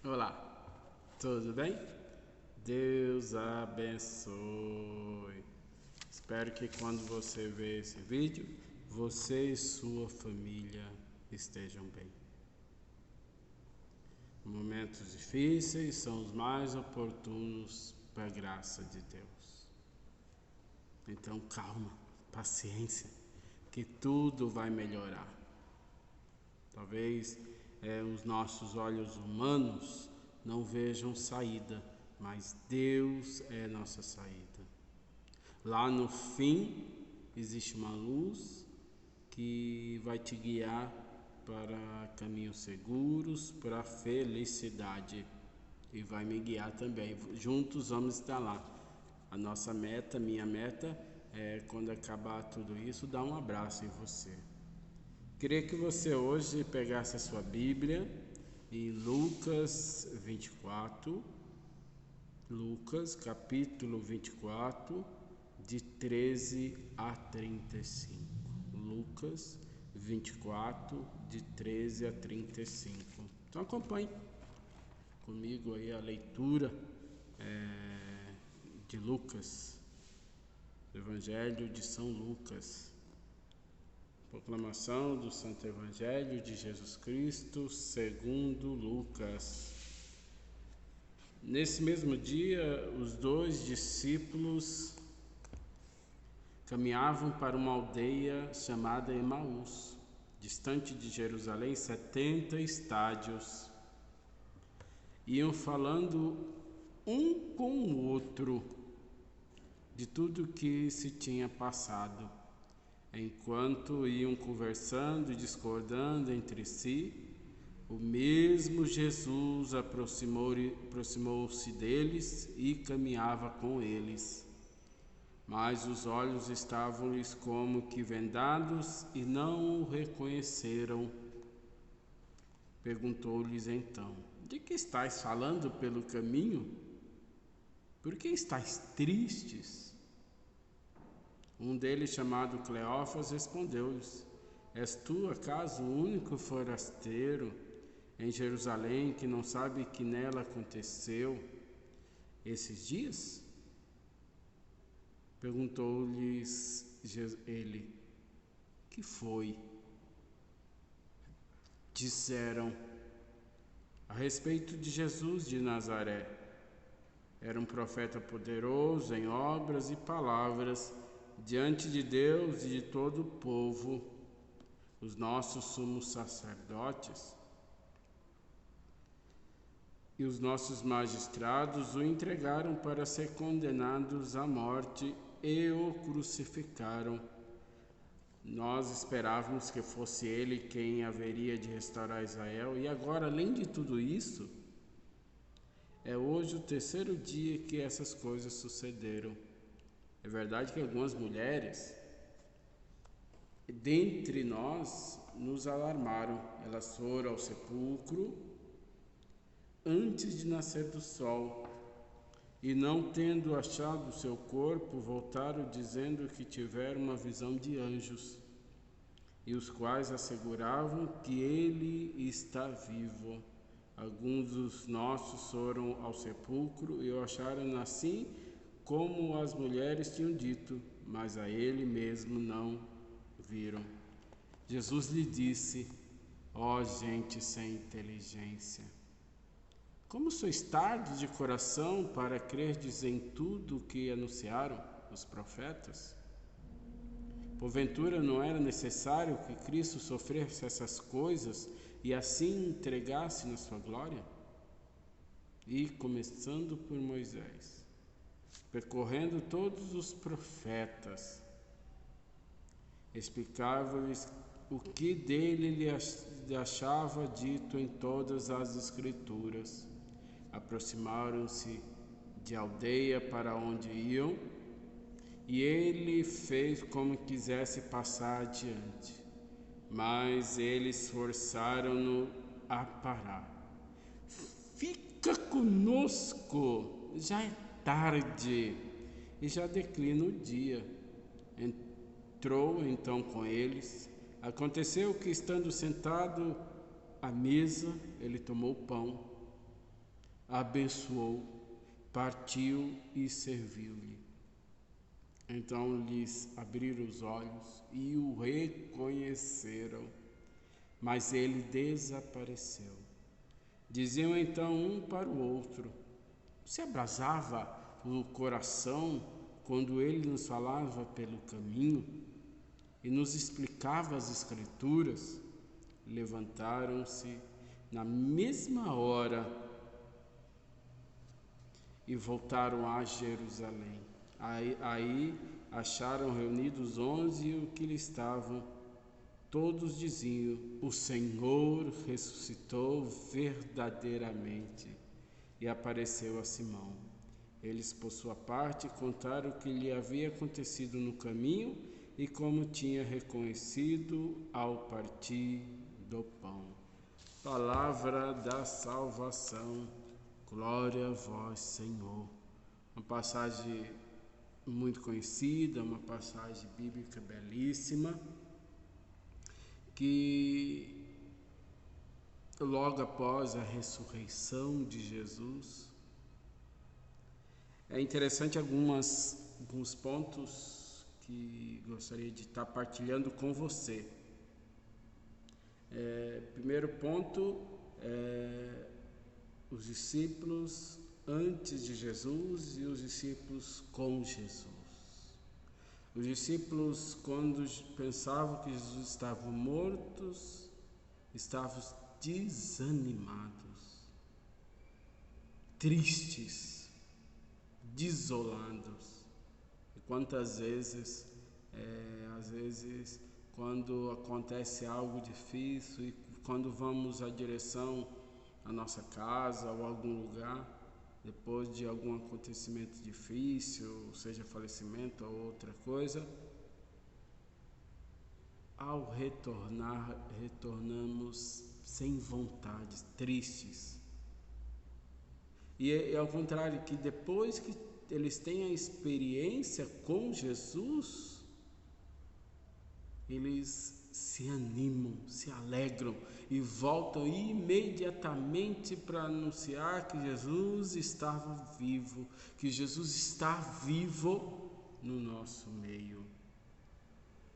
Olá, tudo bem? Deus abençoe. Espero que quando você ver esse vídeo, você e sua família estejam bem. Momentos difíceis são os mais oportunos para a graça de Deus. Então calma, paciência, que tudo vai melhorar. Talvez os nossos olhos humanos não vejam saída, mas Deus é nossa saída. Lá no fim existe uma luz que vai te guiar para caminhos seguros, para a felicidade, e vai me guiar também. Juntos vamos estar lá. A nossa meta, minha meta, é quando acabar tudo isso, dar um abraço em você. Queria que você hoje pegasse a sua Bíblia em Lucas 24, Lucas capítulo 24, de 13 a 35. Lucas 24, de 13 a 35. Então acompanhe comigo aí a leitura de Lucas, do Evangelho de São Lucas. Proclamação do Santo Evangelho de Jesus Cristo segundo Lucas. Nesse mesmo dia, os 2 discípulos caminhavam para uma aldeia chamada Emaús, distante de Jerusalém 70 estádios. Iam falando um com o outro de tudo que se tinha passado. Enquanto iam conversando e discordando entre si, o mesmo Jesus aproximou-se deles e caminhava com eles. Mas os olhos estavam-lhes como que vendados e não o reconheceram. Perguntou-lhes então: de que estáis falando pelo caminho? Por que estáis tristes? Um deles, chamado Cleófas, respondeu-lhes: és tu, acaso, o único forasteiro em Jerusalém que não sabe que nela aconteceu esses dias? Perguntou-lhes ele: que foi? Disseram: a respeito de Jesus de Nazaré. Era um profeta poderoso em obras e palavras diante de Deus e de todo o povo. Os nossos sumos sacerdotes e os nossos magistrados o entregaram para ser condenados à morte e o crucificaram. Nós esperávamos que fosse ele quem haveria de restaurar Israel, e agora, além de tudo isso, é hoje o 3º dia que essas coisas sucederam. É verdade que algumas mulheres dentre nós nos alarmaram. Elas foram ao sepulcro antes de nascer do sol, e não tendo achado seu corpo, voltaram dizendo que tiveram uma visão de anjos, e os quais asseguravam que ele está vivo. Alguns dos nossos foram ao sepulcro e o acharam assim como as mulheres tinham dito, mas a ele mesmo não viram. Jesus lhe disse: ó gente sem inteligência, como sois tardos de coração para crerdes em tudo o que anunciaram os profetas? Porventura não era necessário que Cristo sofresse essas coisas e assim entregasse na sua glória? E começando por Moisés, percorrendo todos os profetas, explicava-lhes o que dele lhe achava dito em todas as Escrituras. Aproximaram-se de aldeia para onde iam, e ele fez como quisesse passar adiante, mas eles forçaram-no a parar. Fica conosco, já é tarde e já declina o dia. Entrou então com eles. Aconteceu que, estando sentado à mesa, ele tomou o pão abençoou, partiu e serviu-lhe. Então lhes abriram os olhos e o reconheceram, mas ele desapareceu. Diziam então um para o outro: se abrasava o coração quando ele nos falava pelo caminho e nos explicava as Escrituras. Levantaram-se na mesma hora e voltaram a Jerusalém. Aí acharam reunidos 11 e o que lhe estavam. Todos diziam: o Senhor ressuscitou verdadeiramente e apareceu a Simão. Eles, por sua parte, contaram o que lhe havia acontecido no caminho e como tinha reconhecido ao partir do pão. Palavra da salvação. Glória a vós, Senhor. Uma passagem muito conhecida, uma passagem bíblica belíssima, que logo após a ressurreição de Jesus, é interessante alguns pontos que gostaria de estar partilhando com você. Primeiro ponto, os discípulos antes de Jesus e os discípulos com Jesus. Os discípulos, quando pensavam que Jesus estava morto, estavam desanimados, tristes, desolados. E quantas vezes, às vezes, quando acontece algo difícil e quando vamos à direção à nossa casa ou a algum lugar, depois de algum acontecimento difícil, seja falecimento ou outra coisa, ao retornar, retornamos sem vontade, tristes. E é ao contrário, que depois que eles têm a experiência com Jesus, eles se animam, se alegram e voltam imediatamente para anunciar que Jesus estava vivo, que Jesus está vivo no nosso meio.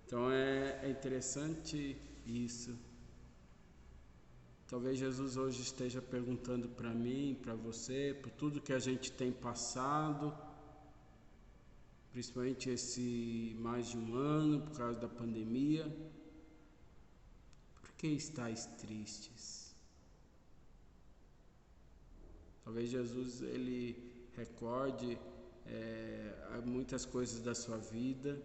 Então é interessante isso. Talvez Jesus hoje esteja perguntando para mim, para você, por tudo que a gente tem passado, principalmente esse mais de um ano por causa da pandemia. Por que estáis tristes? Talvez Jesus ele recorde muitas coisas da sua vida,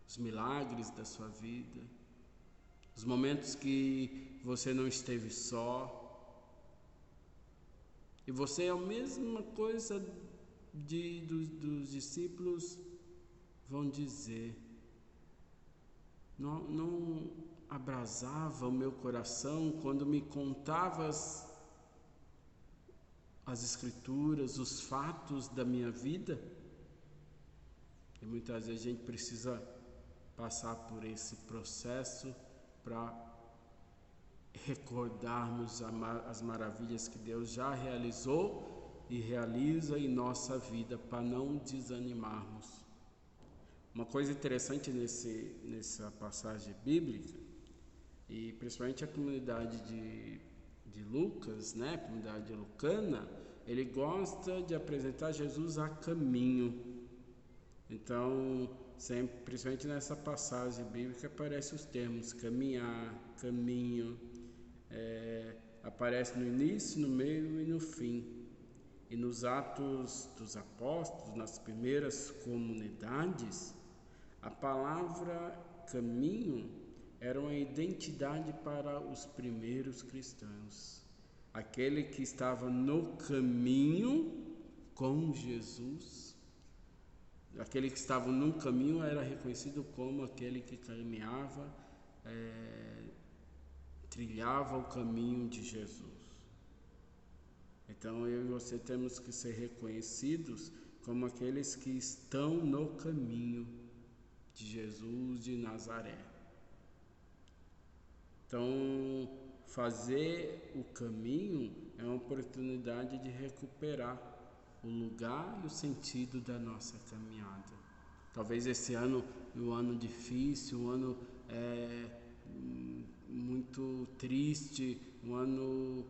os milagres da sua vida, os momentos que você não esteve só. E você é a mesma coisa dos discípulos vão dizer: não abrasava o meu coração quando me contavas as Escrituras, os fatos da minha vida? E muitas vezes a gente precisa passar por esse processo para recordarmos as maravilhas que Deus já realizou e realiza em nossa vida, para não desanimarmos. Uma coisa interessante nessa passagem bíblica, e principalmente a comunidade de Lucas, né, a comunidade lucana, ele gosta de apresentar Jesus a caminho. Então, sempre, principalmente nessa passagem bíblica, aparecem os termos caminhar, caminho, aparece no início, no meio e no fim. E nos Atos dos Apóstolos, nas primeiras comunidades, a palavra caminho era uma identidade para os primeiros cristãos. Aquele que estava no caminho com Jesus, aquele que estava no caminho era reconhecido como aquele que caminhava, trilhava o caminho de Jesus. Então eu e você temos que ser reconhecidos como aqueles que estão no caminho de Jesus de Nazaré. Então fazer o caminho é uma oportunidade de recuperar o lugar e o sentido da nossa caminhada. Talvez esse ano, um ano difícil, um ano muito triste, um ano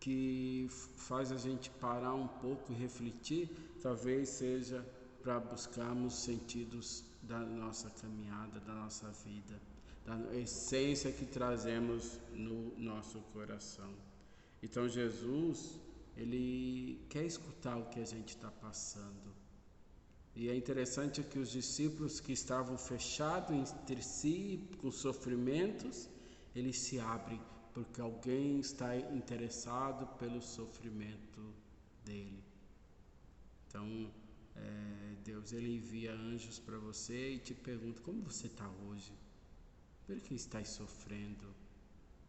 que faz a gente parar um pouco e refletir, talvez seja para buscarmos sentidos da nossa caminhada, da nossa vida, da essência que trazemos no nosso coração. Então Jesus, ele quer escutar o que a gente está passando. E é interessante que os discípulos que estavam fechados entre si, com sofrimentos, eles se abrem, porque alguém está interessado pelo sofrimento dele. Então, Deus, ele envia anjos para você e te pergunta: como você está hoje? Por que estás sofrendo?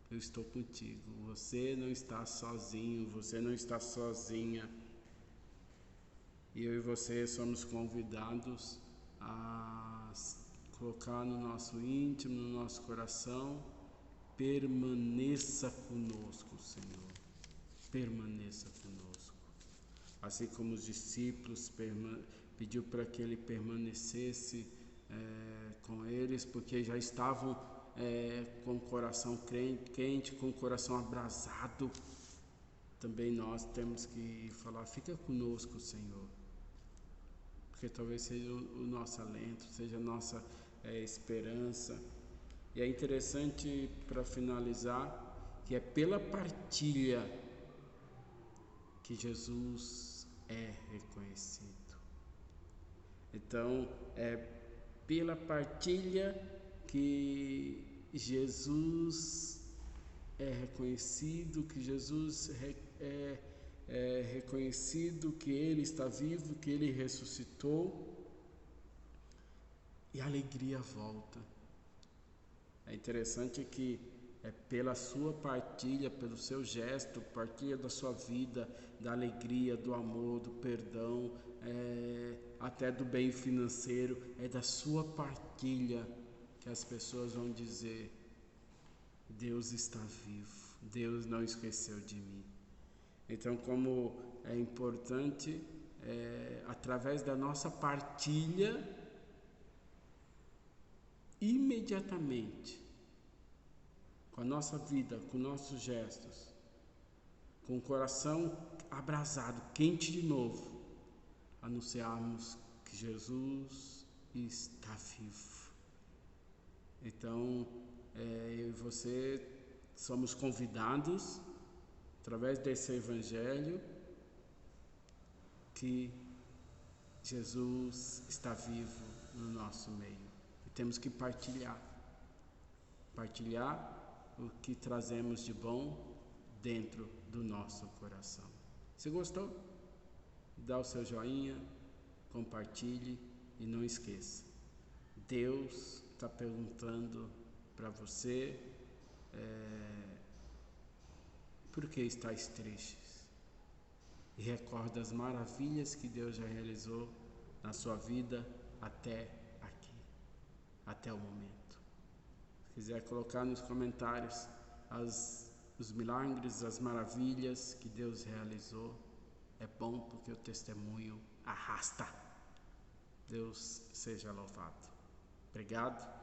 Eu estou contigo. Você não está sozinho, você não está sozinha. E eu e você somos convidados a colocar no nosso íntimo, no nosso coração: permaneça conosco, Senhor. Permaneça conosco. Assim como os discípulos pediu para que ele permanecesse com eles, porque já estavam com o coração quente, com o coração abrasado. Também nós temos que falar: fica conosco, Senhor, porque talvez seja o nosso alento, seja a nossa esperança. E é interessante, para finalizar, que é pela partilha que Jesus é reconhecido. Então, é pela partilha que Jesus é reconhecido, que Jesus é reconhecido, que Ele está vivo, que Ele ressuscitou, e a alegria volta. É interessante que é pela sua partilha, pelo seu gesto, partilha da sua vida, da alegria, do amor, do perdão, até do bem financeiro, é da sua partilha que as pessoas vão dizer: Deus está vivo, Deus não esqueceu de mim. Então, como é importante, através da nossa partilha, imediatamente, com a nossa vida, com nossos gestos, com o coração abrasado, quente de novo, anunciarmos que Jesus está vivo. Então, eu e você somos convidados, através desse evangelho, que Jesus está vivo no nosso meio. E temos que partilhar o que trazemos de bom dentro do nosso coração. Se gostou, dá o seu joinha, compartilhe e não esqueça: Deus está perguntando para você por que estás tristes, e recorda as maravilhas que Deus já realizou na sua vida até aqui, até o momento. Se quiser colocar nos comentários os milagres, as maravilhas que Deus realizou, é bom, porque o testemunho arrasta. Deus seja louvado. Obrigado.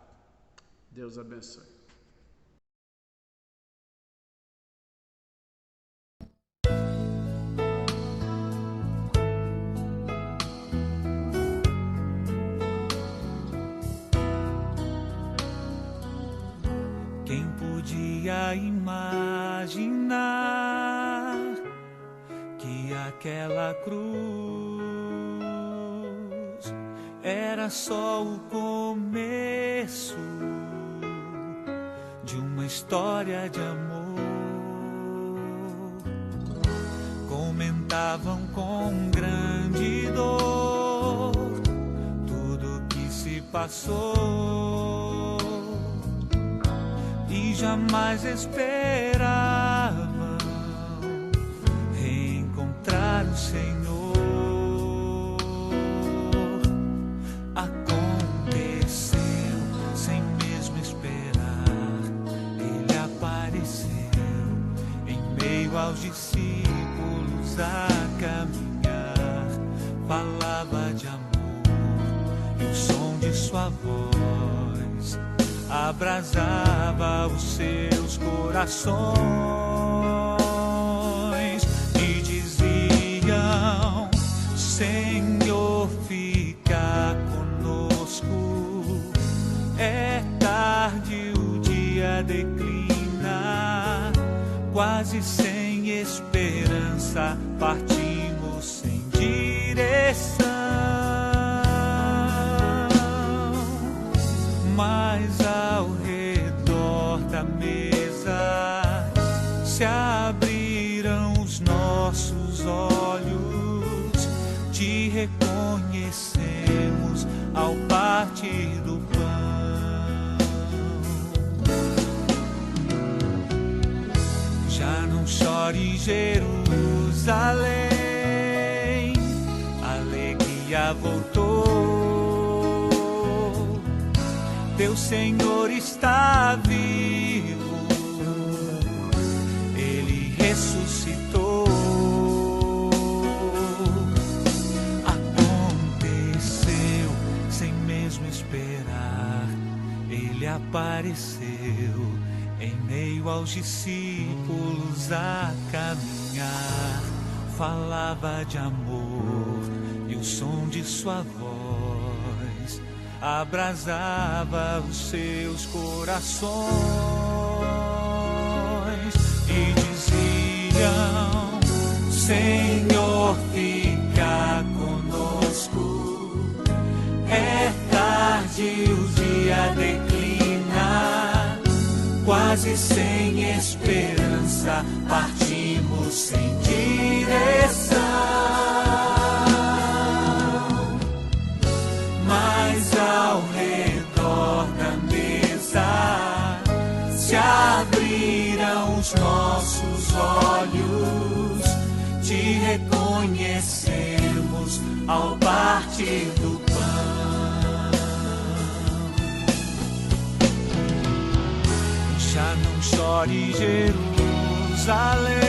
Deus abençoe. Quem podia imaginar que aquela cruz era só o começo de uma história de amor? Comentavam com grande dor tudo que se passou, e jamais esperavam reencontrar o Senhor. Aconteceu sem mesmo esperar, Ele apareceu meio aos discípulos a caminhar, falava de amor e o som de sua voz abrasava os seus corações e diziam: Senhor, fica conosco, é tarde, o dia declina, quase sem esperança, partimos sem direção. Mas ao redor da mesa se abriram os nossos olhos, te reconhecemos ao partir do pão. Já não chore, Jerusalém, a alegria voltou. Teu Senhor está vivo, Ele ressuscitou. Aconteceu sem mesmo esperar, Ele apareceu em meio aos discípulos a caminhar. Falava de amor e o som de sua voz abrasava os seus corações e diziam: Senhor, fica conosco, é tarde, o dia declina, quase sem esperança, partimos sem direção. Mas ao redor da mesa se abriram os nossos olhos, te reconhecemos ao partir do pão. Já não chore, Jerusalém,